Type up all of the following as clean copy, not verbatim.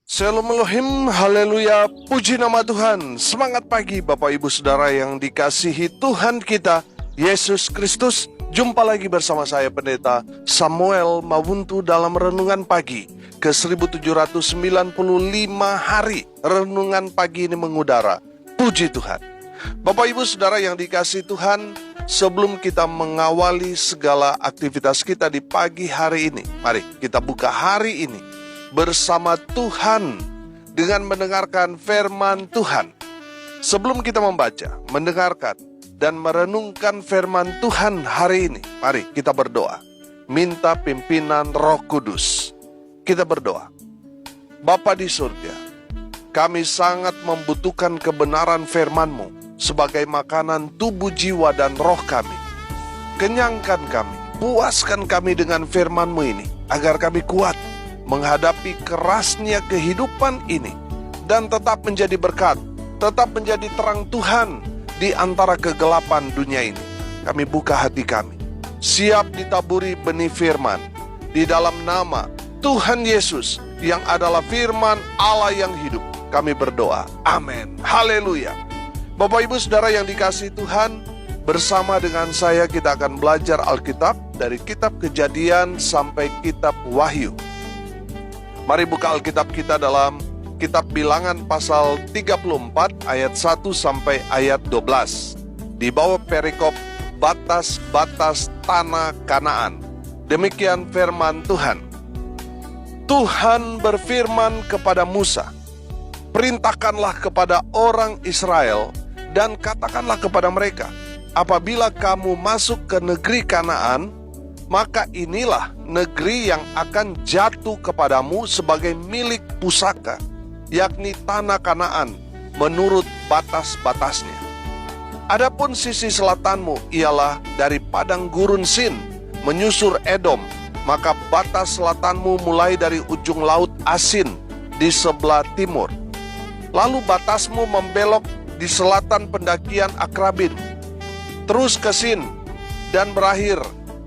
Shalom Elohim, haleluya, puji nama Tuhan. Semangat pagi Bapak Ibu Saudara yang dikasihi Tuhan kita, Yesus Kristus. Jumpa lagi bersama saya Pendeta Samuel Mawuntu dalam Renungan Pagi ke 1795 hari. Renungan pagi ini mengudara, puji Tuhan. Bapak Ibu Saudara yang dikasihi Tuhan, sebelum kita mengawali segala aktivitas kita di pagi hari ini, mari kita buka hari ini bersama Tuhan dengan mendengarkan firman Tuhan. Sebelum kita membaca, mendengarkan, dan merenungkan firman Tuhan hari ini, mari kita berdoa. Minta pimpinan Roh Kudus. Kita berdoa. Bapa di surga, kami sangat membutuhkan kebenaran firman-Mu sebagai makanan tubuh, jiwa, dan roh kami. Kenyangkan kami, puaskan kami dengan firman-Mu ini, agar kami kuat menghadapi kerasnya kehidupan ini dan tetap menjadi berkat, tetap menjadi terang Tuhan di antara kegelapan dunia ini. Kami buka hati kami, siap ditaburi benih firman di dalam nama Tuhan Yesus yang adalah firman Allah yang hidup. Kami berdoa, amin, haleluya. Bapak Ibu Saudara yang dikasihi Tuhan, bersama dengan saya kita akan belajar Alkitab dari kitab Kejadian sampai kitab Wahyu. Mari buka Alkitab kita dalam kitab Bilangan pasal 34 ayat 1 sampai ayat 12. Di bawah perikop batas-batas tanah Kanaan. Demikian firman Tuhan. Tuhan berfirman kepada Musa, perintahkanlah kepada orang Israel dan katakanlah kepada mereka, apabila kamu masuk ke negeri Kanaan, maka inilah negeri yang akan jatuh kepadamu sebagai milik pusaka, yakni tanah Kanaan menurut batas-batasnya. Adapun sisi selatanmu ialah dari padang gurun Sin menyusur Edom, maka batas selatanmu mulai dari ujung laut Asin di sebelah timur. Lalu batasmu membelok di selatan pendakian Akrabim, terus ke Sin dan berakhir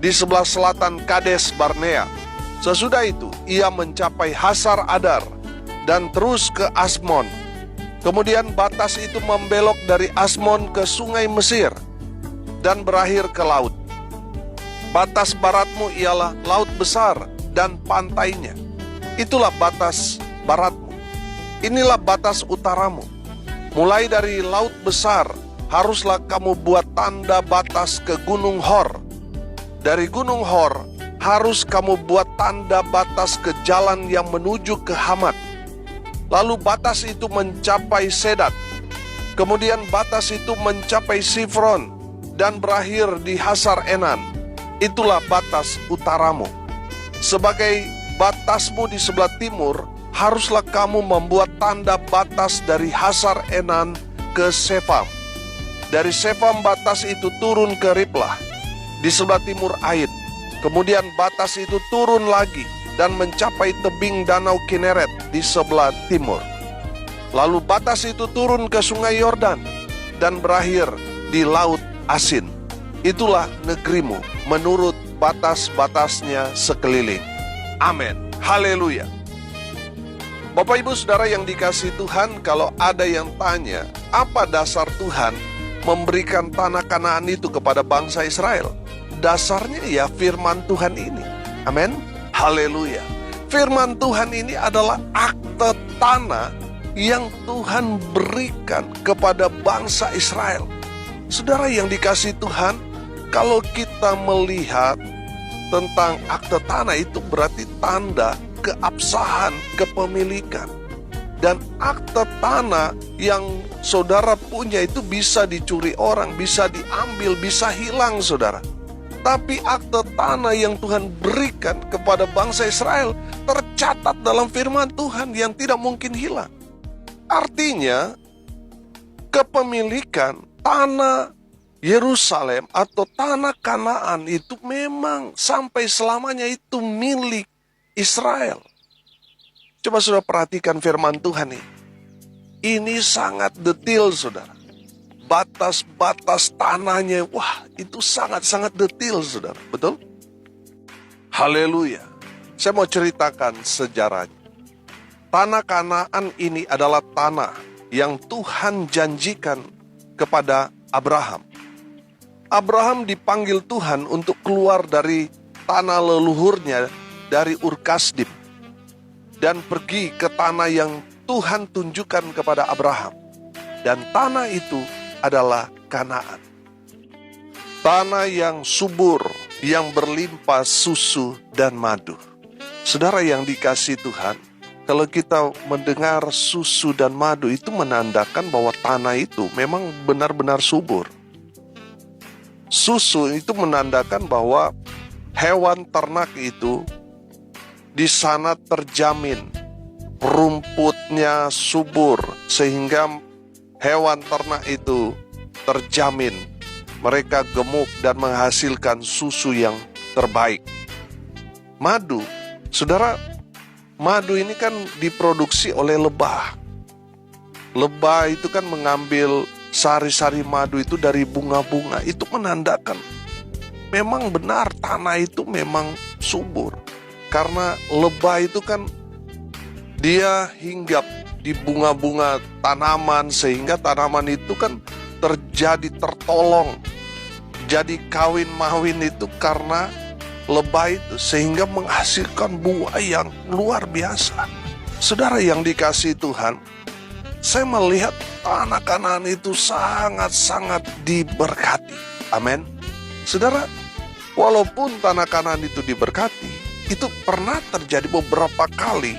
di sebelah selatan Kades Barnea. Sesudah itu ia mencapai Hasar Adar dan terus ke Asmon. Kemudian batas itu membelok dari Asmon ke sungai Mesir dan berakhir ke laut. Batas baratmu ialah laut besar dan pantainya. Itulah batas baratmu. Inilah batas utaramu. Mulai dari laut besar haruslah kamu buat tanda batas ke Gunung Hor. Dari Gunung Hor harus kamu buat tanda batas ke jalan yang menuju ke Hamat. Lalu batas itu mencapai Sedat. Kemudian batas itu mencapai Sifron dan berakhir di Hasar Enan. Itulah batas utaramu. Sebagai batasmu di sebelah timur, haruslah kamu membuat tanda batas dari Hasar Enan ke Sefam. Dari Sefam batas itu turun ke Riblah di sebelah timur Ain. Kemudian batas itu turun lagi dan mencapai tebing danau Kineret di sebelah timur. Lalu batas itu turun ke sungai Yordan dan berakhir di laut Asin. Itulah negerimu menurut batas-batasnya sekeliling. Amin. Haleluya. Bapak Ibu Saudara yang dikasihi Tuhan, kalau ada yang tanya, apa dasar Tuhan memberikan tanah Kanaan itu kepada bangsa Israel? Dasarnya ya firman Tuhan ini. Amin. Haleluya. Firman Tuhan ini adalah akte tanah yang Tuhan berikan kepada bangsa Israel. Saudara yang dikasihi Tuhan, kalau kita melihat tentang akte tanah itu berarti tanda keabsahan kepemilikan. Dan akte tanah yang saudara punya itu bisa dicuri orang, bisa diambil, bisa hilang saudara. Tapi akte tanah yang Tuhan berikan kepada bangsa Israel tercatat dalam firman Tuhan yang tidak mungkin hilang. Artinya, kepemilikan tanah Yerusalem atau tanah Kanaan itu memang sampai selamanya itu milik Israel. Coba saudara perhatikan firman Tuhan ini. Ini sangat detail saudara. Batas-batas tanahnya, wah itu sangat-sangat detail saudara, betul? Haleluya. Saya mau ceritakan sejarahnya. Tanah Kanaan ini adalah tanah yang Tuhan janjikan kepada Abraham. Abraham dipanggil Tuhan untuk keluar dari tanah leluhurnya, dari Ur Kasdim, dan pergi ke tanah yang Tuhan tunjukkan kepada Abraham. Dan tanah itu adalah Kanaan. Tanah yang subur, yang berlimpah susu dan madu. Saudara yang dikasihi Tuhan, kalau kita mendengar susu dan madu itu menandakan bahwa tanah itu memang benar-benar subur. Susu itu menandakan bahwa hewan ternak itu di sana terjamin rumputnya subur, sehingga hewan ternak itu terjamin mereka gemuk dan menghasilkan susu yang terbaik. Madu, saudara, madu ini kan diproduksi oleh lebah. Lebah itu kan mengambil sari-sari madu itu dari bunga-bunga. Itu menandakan memang benar tanah itu memang subur. Karena lebah itu kan dia hinggap di bunga-bunga tanaman, sehingga tanaman itu kan tertolong. Jadi kawin-mawin itu karena lebah itu, sehingga menghasilkan buah yang luar biasa. Saudara yang dikasihi Tuhan, saya melihat tanah Kanaan itu sangat-sangat diberkati. Amin. Saudara, walaupun tanah Kanaan itu diberkati, itu pernah terjadi beberapa kali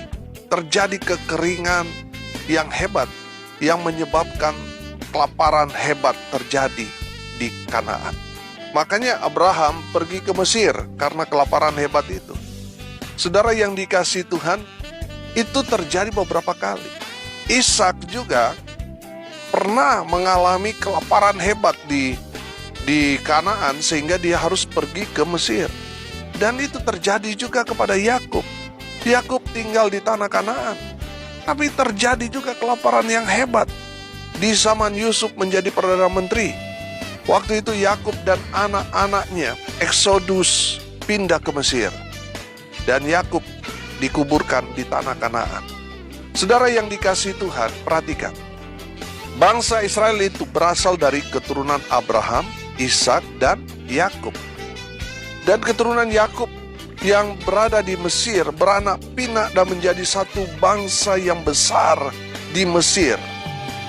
terjadi kekeringan yang hebat, yang menyebabkan kelaparan hebat terjadi di Kanaan. Makanya Abraham pergi ke Mesir karena kelaparan hebat itu. Saudara yang dikasihi Tuhan, itu terjadi beberapa kali. Ishak juga pernah mengalami kelaparan hebat di Kanaan, sehingga dia harus pergi ke Mesir. Dan itu terjadi juga kepada Yakub. Yakub tinggal di tanah Kanaan, tapi terjadi juga kelaparan yang hebat di zaman Yusuf menjadi Perdana Menteri. Waktu itu Yakub dan anak-anaknya eksodus pindah ke Mesir, dan Yakub dikuburkan di tanah Kanaan. Saudara yang dikasihi Tuhan, perhatikan. Bangsa Israel itu berasal dari keturunan Abraham, Ishak, dan Yakub. Dan keturunan Yakub yang berada di Mesir beranak pinak dan menjadi satu bangsa yang besar di Mesir,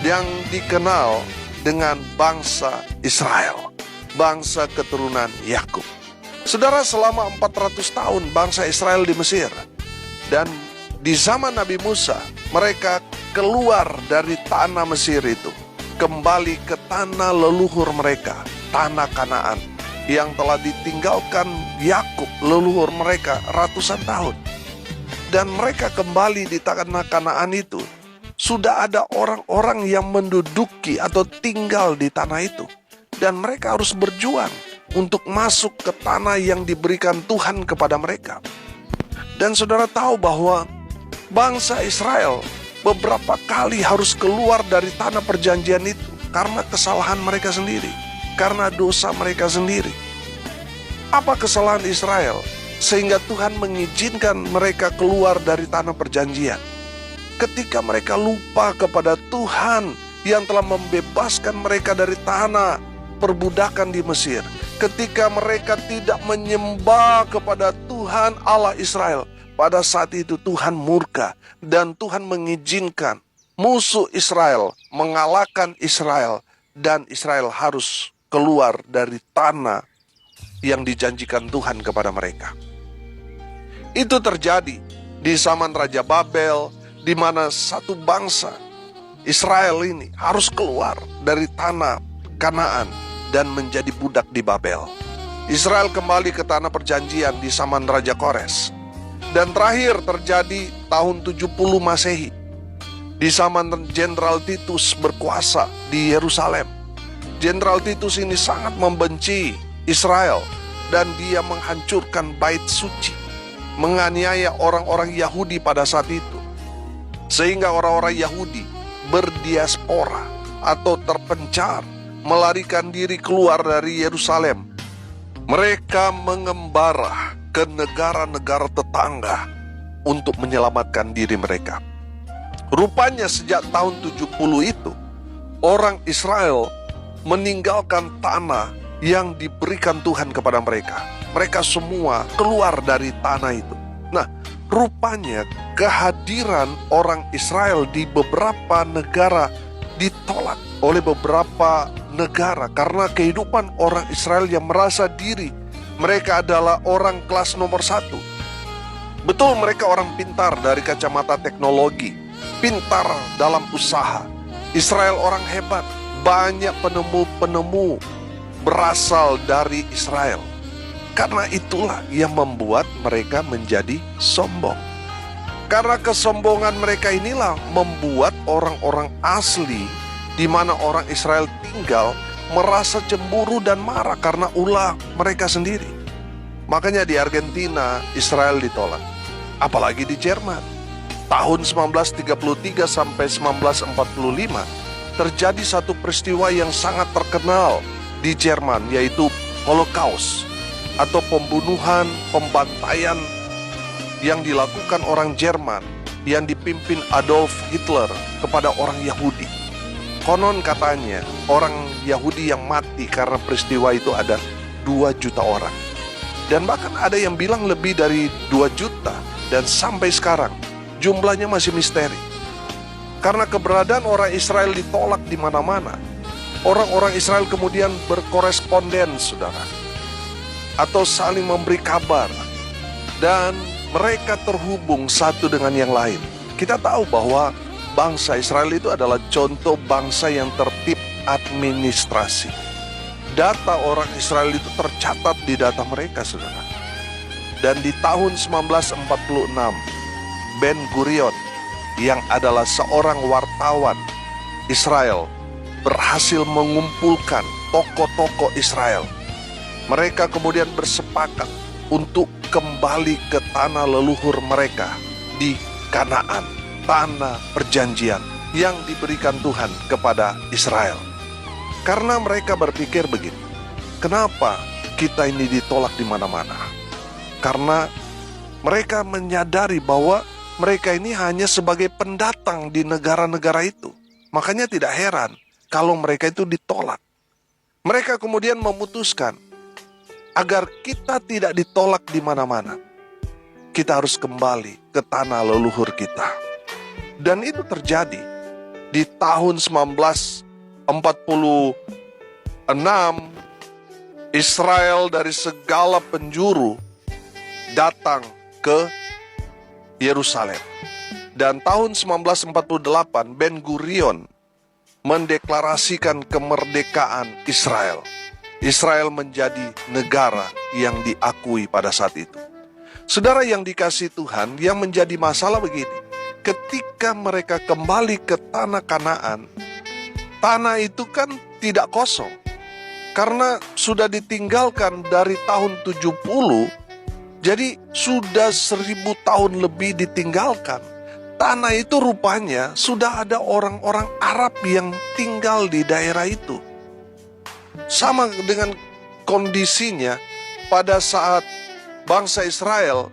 yang dikenal dengan bangsa Israel, bangsa keturunan Yakub. Saudara, selama 400 tahun bangsa Israel di Mesir, dan di zaman Nabi Musa, mereka keluar dari tanah Mesir itu, kembali ke tanah leluhur mereka, tanah Kanaan, yang telah ditinggalkan Yakub, leluhur mereka, ratusan tahun. Dan mereka kembali di tanah Kanaan itu. Sudah ada orang-orang yang menduduki atau tinggal di tanah itu. Dan mereka harus berjuang untuk masuk ke tanah yang diberikan Tuhan kepada mereka. Dan saudara tahu bahwa bangsa Israel beberapa kali harus keluar dari tanah perjanjian itu karena kesalahan mereka sendiri, karena dosa mereka sendiri. Apa kesalahan Israel sehingga Tuhan mengizinkan mereka keluar dari tanah perjanjian? Ketika mereka lupa kepada Tuhan yang telah membebaskan mereka dari tanah perbudakan di Mesir, ketika mereka tidak menyembah kepada Tuhan Allah Israel, pada saat itu Tuhan murka dan Tuhan mengizinkan musuh Israel mengalahkan Israel, dan Israel harus keluar dari tanah yang dijanjikan Tuhan kepada mereka. Itu terjadi di zaman Raja Babel, di mana satu bangsa Israel ini harus keluar dari tanah Kanaan dan menjadi budak di Babel. Israel kembali ke tanah perjanjian di zaman Raja Kores. Dan terakhir terjadi tahun 70 Masehi, di zaman Jenderal Titus berkuasa di Yerusalem. Jenderal Titus ini sangat membenci Israel, dan dia menghancurkan bait suci, menganiaya orang-orang Yahudi pada saat itu, sehingga orang-orang Yahudi berdiaspora atau terpencar, melarikan diri keluar dari Yerusalem. Mereka mengembara ke negara-negara tetangga untuk menyelamatkan diri mereka. Rupanya sejak tahun 70 itu, orang Israel meninggalkan tanah yang diberikan Tuhan kepada mereka. Mereka semua keluar dari tanah itu. Nah, rupanya kehadiran orang Israel di beberapa negara ditolak oleh beberapa negara karena kehidupan orang Israel yang merasa diri mereka adalah orang kelas nomor 1. Betul, mereka orang pintar dari kacamata teknologi, pintar dalam usaha. Israel orang hebat, banyak penemu-penemu berasal dari Israel. Karena itulah yang membuat mereka menjadi sombong. Karena kesombongan mereka inilah membuat orang-orang asli di mana orang Israel tinggal merasa cemburu dan marah karena ulah mereka sendiri. Makanya di Argentina Israel ditolak, apalagi di Jerman. Tahun 1933 sampai 1945 terjadi satu peristiwa yang sangat terkenal di Jerman, yaitu Holocaust atau pembunuhan, pembantaian yang dilakukan orang Jerman yang dipimpin Adolf Hitler kepada orang Yahudi. Konon katanya orang Yahudi yang mati karena peristiwa itu ada 2 juta orang. Dan bahkan ada yang bilang lebih dari 2 juta. Dan sampai sekarang jumlahnya masih misteri. Karena keberadaan orang Israel ditolak di mana-mana. Orang-orang Israel kemudian berkoresponden, saudara, atau saling memberi kabar. Dan mereka terhubung satu dengan yang lain. Kita tahu bahwa bangsa Israel itu adalah contoh bangsa yang tertib administrasi. Data orang Israel itu tercatat di data mereka, saudara. Dan di tahun 1946, Ben Gurion yang adalah seorang wartawan Israel berhasil mengumpulkan tokoh-tokoh Israel. Mereka kemudian bersepakat untuk kembali ke tanah leluhur mereka di Kanaan, tanah perjanjian yang diberikan Tuhan kepada Israel. Karena mereka berpikir begini, kenapa kita ini ditolak di mana-mana? Karena mereka menyadari bahwa mereka ini hanya sebagai pendatang di negara-negara itu. Makanya tidak heran kalau mereka itu ditolak. Mereka kemudian memutuskan agar kita tidak ditolak di mana-mana, kita harus kembali ke tanah leluhur kita. Dan itu terjadi di tahun 1946. Israel dari segala penjuru datang ke Yerusalem. Dan tahun 1948 Ben Gurion mendeklarasikan kemerdekaan Israel. Israel menjadi negara yang diakui pada saat itu. Saudara yang dikasihi Tuhan, yang menjadi masalah begini, ketika mereka kembali ke tanah Kanaan, tanah itu kan tidak kosong, karena sudah ditinggalkan dari tahun 70, jadi sudah 1000 tahun lebih ditinggalkan. Tanah itu rupanya sudah ada orang-orang Arab yang tinggal di daerah itu. Sama dengan kondisinya pada saat bangsa Israel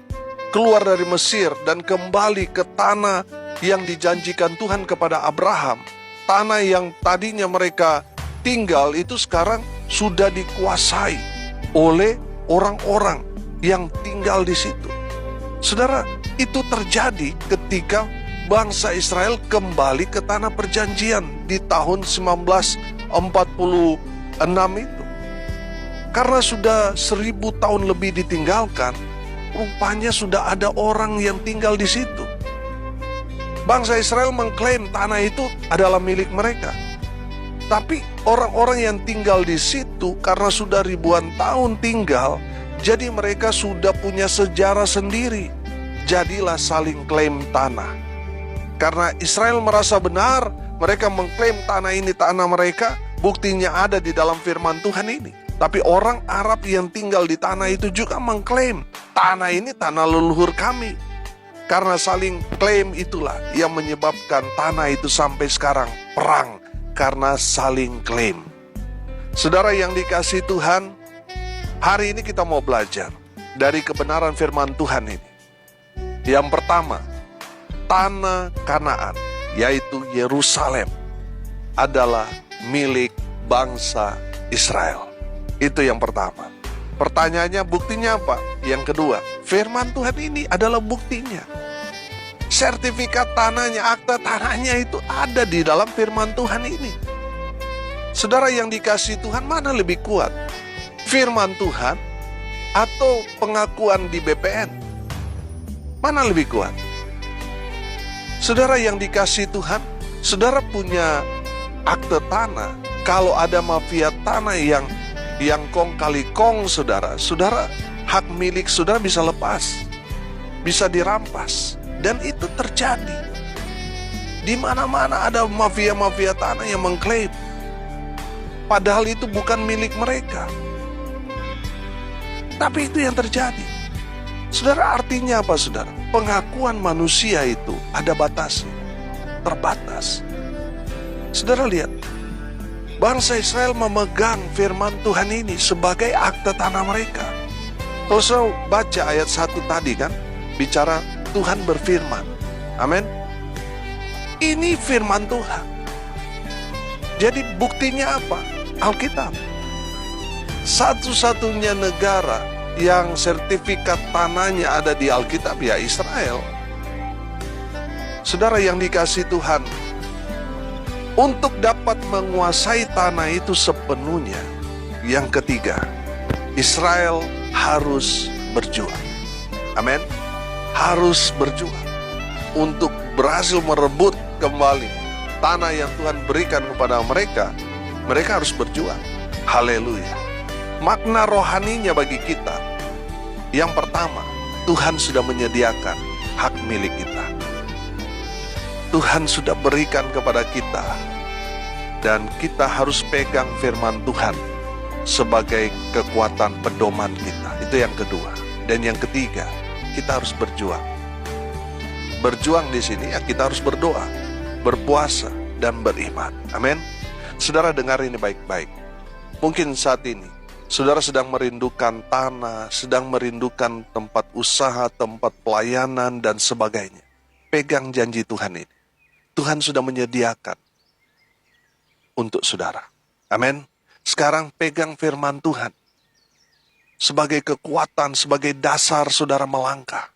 keluar dari Mesir dan kembali ke tanah yang dijanjikan Tuhan kepada Abraham. Tanah yang tadinya mereka tinggal itu sekarang sudah dikuasai oleh orang-orang yang tinggal di situ. Saudara, itu terjadi ketika bangsa Israel kembali ke tanah perjanjian di tahun 1946 itu. Karena sudah 1000 tahun lebih ditinggalkan, rupanya sudah ada orang yang tinggal di situ. Bangsa Israel mengklaim tanah itu adalah milik mereka. Tapi orang-orang yang tinggal di situ karena sudah ribuan tahun tinggal, jadi mereka sudah punya sejarah sendiri. Jadilah saling klaim tanah. Karena Israel merasa benar, mereka mengklaim tanah ini tanah mereka, buktinya ada di dalam firman Tuhan ini. Tapi orang Arab yang tinggal di tanah itu juga mengklaim tanah ini tanah leluhur kami. Karena saling klaim itulah yang menyebabkan tanah itu sampai sekarang perang, karena saling klaim. Saudara yang dikasihi Tuhan, hari ini kita mau belajar dari kebenaran firman Tuhan ini. Yang pertama, tanah Kanaan yaitu Yerusalem, adalah milik bangsa Israel. Itu yang pertama. Pertanyaannya, buktinya apa? Yang kedua, firman Tuhan ini adalah buktinya. Sertifikat tanahnya, akta tanahnya itu ada di dalam firman Tuhan ini. Saudara yang dikasihi Tuhan, mana lebih kuat? Firman Tuhan atau pengakuan di BPN? Mana lebih kuat? Saudara yang dikasihi Tuhan, saudara punya akte tanah. Kalau ada mafia tanah yang kong kali kong, saudara hak milik saudara bisa lepas, bisa dirampas, dan itu terjadi. Di mana-mana ada mafia-mafia tanah yang mengklaim, padahal itu bukan milik mereka. Tapi itu yang terjadi. Saudara, artinya apa, saudara? Pengakuan manusia itu ada batasnya, terbatas. Saudara lihat, bangsa Israel memegang firman Tuhan ini sebagai akte tanah mereka. Kalau saudara baca ayat 1 tadi kan, bicara Tuhan berfirman. Amin. Ini firman Tuhan. Jadi buktinya apa? Alkitab. Satu-satunya negara yang sertifikat tanahnya ada di Alkitab ya Israel. Saudara yang dikasihi Tuhan, untuk dapat menguasai tanah itu sepenuhnya, yang ketiga, Israel harus berjuang. Amin. Harus berjuang untuk berhasil merebut kembali tanah yang Tuhan berikan kepada mereka. Mereka harus berjuang. Haleluya. Makna rohaninya bagi kita, yang pertama, Tuhan sudah menyediakan hak milik kita. Tuhan sudah berikan kepada kita, dan kita harus pegang firman Tuhan sebagai kekuatan pedoman kita. Itu yang kedua. Dan yang ketiga, kita harus berjuang. Berjuang di sini ya kita harus berdoa, berpuasa, dan beriman. Amin. Saudara dengar ini baik-baik. Mungkin saat ini saudara sedang merindukan tanah, sedang merindukan tempat usaha, tempat pelayanan, dan sebagainya. Pegang janji Tuhan ini. Tuhan sudah menyediakan untuk saudara. Amin. Sekarang pegang firman Tuhan sebagai kekuatan, sebagai dasar saudara melangkah.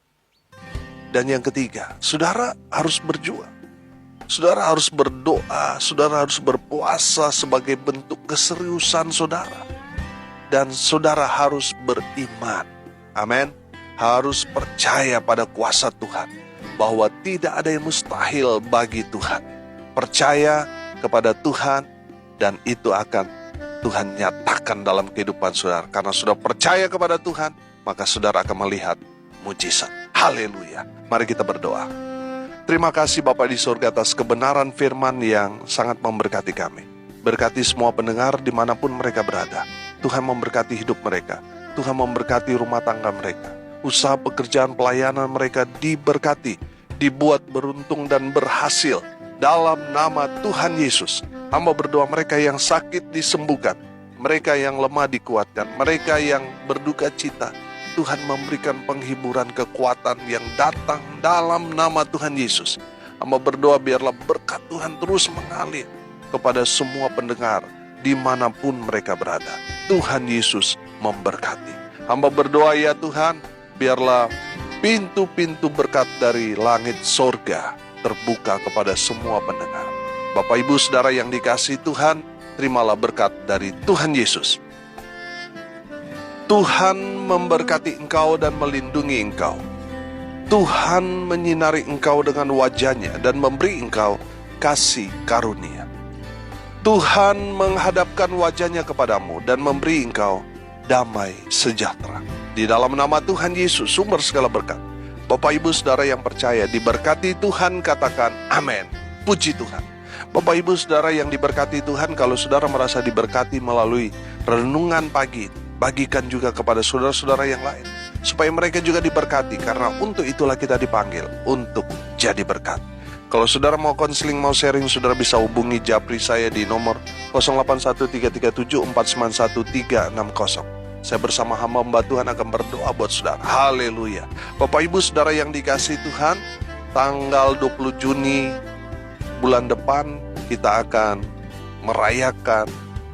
Dan yang ketiga, saudara harus berjuang. Saudara harus berdoa, saudara harus berpuasa sebagai bentuk keseriusan saudara. Dan saudara harus beriman. Amin. Harus percaya pada kuasa Tuhan, bahwa tidak ada yang mustahil bagi Tuhan. Percaya kepada Tuhan, dan itu akan Tuhan nyatakan dalam kehidupan saudara. Karena sudah percaya kepada Tuhan, maka saudara akan melihat mujizat. Haleluya. Mari kita berdoa. Terima kasih Bapa di surga atas kebenaran firman yang sangat memberkati kami. Berkati semua pendengar dimanapun mereka berada. Tuhan memberkati hidup mereka. Tuhan memberkati rumah tangga mereka. Usaha pekerjaan pelayanan mereka diberkati, dibuat beruntung dan berhasil. Dalam nama Tuhan Yesus, hamba berdoa mereka yang sakit disembuhkan, mereka yang lemah dikuatkan, mereka yang berduka cita, Tuhan memberikan penghiburan kekuatan yang datang dalam nama Tuhan Yesus. Hamba berdoa biarlah berkat Tuhan terus mengalir kepada semua pendengar dimanapun mereka berada. Tuhan Yesus memberkati. Hamba berdoa ya Tuhan, biarlah pintu-pintu berkat dari langit sorga terbuka kepada semua pendengar. Bapak Ibu Saudara yang dikasihi Tuhan, terimalah berkat dari Tuhan Yesus. Tuhan memberkati engkau dan melindungi engkau. Tuhan menyinari engkau dengan wajah-Nya dan memberi engkau kasih karunia. Tuhan menghadapkan wajah-Nya kepadamu dan memberi engkau damai sejahtera. Di dalam nama Tuhan Yesus, sumber segala berkat. Bapak Ibu Saudara yang percaya diberkati Tuhan, katakan amin. Puji Tuhan. Bapak Ibu Saudara yang diberkati Tuhan, kalau saudara merasa diberkati melalui renungan pagi, bagikan juga kepada saudara-saudara yang lain, supaya mereka juga diberkati, karena untuk itulah kita dipanggil untuk jadi berkat. Kalau saudara mau konseling, mau sharing, saudara bisa hubungi japri saya di nomor 081337491360. Saya bersama hamba Tuhan akan berdoa buat saudara. Haleluya. Bapak Ibu Saudara yang dikasihi Tuhan, tanggal 20 Juni bulan depan kita akan merayakan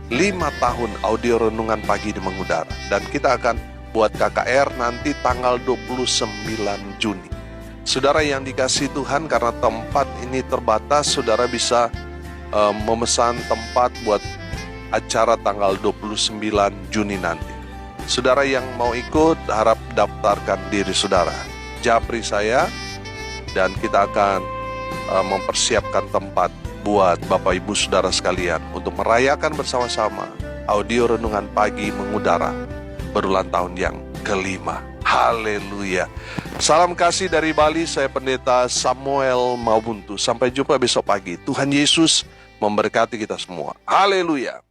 5 tahun audio renungan pagi di mengudara. Dan kita akan buat KKR nanti tanggal 29 Juni. Saudara yang dikasihi Tuhan, karena tempat ini terbatas, saudara bisa memesan tempat buat acara tanggal 29 Juni nanti. Saudara yang mau ikut, harap daftarkan diri saudara. Japri saya, dan kita akan mempersiapkan tempat buat Bapak Ibu Saudara sekalian untuk merayakan bersama-sama audio renungan pagi mengudara berulang tahun yang kelima. Haleluya. Salam kasih dari Bali, saya Pendeta Samuel Mabuntu. Sampai jumpa besok pagi. Tuhan Yesus memberkati kita semua. Haleluya.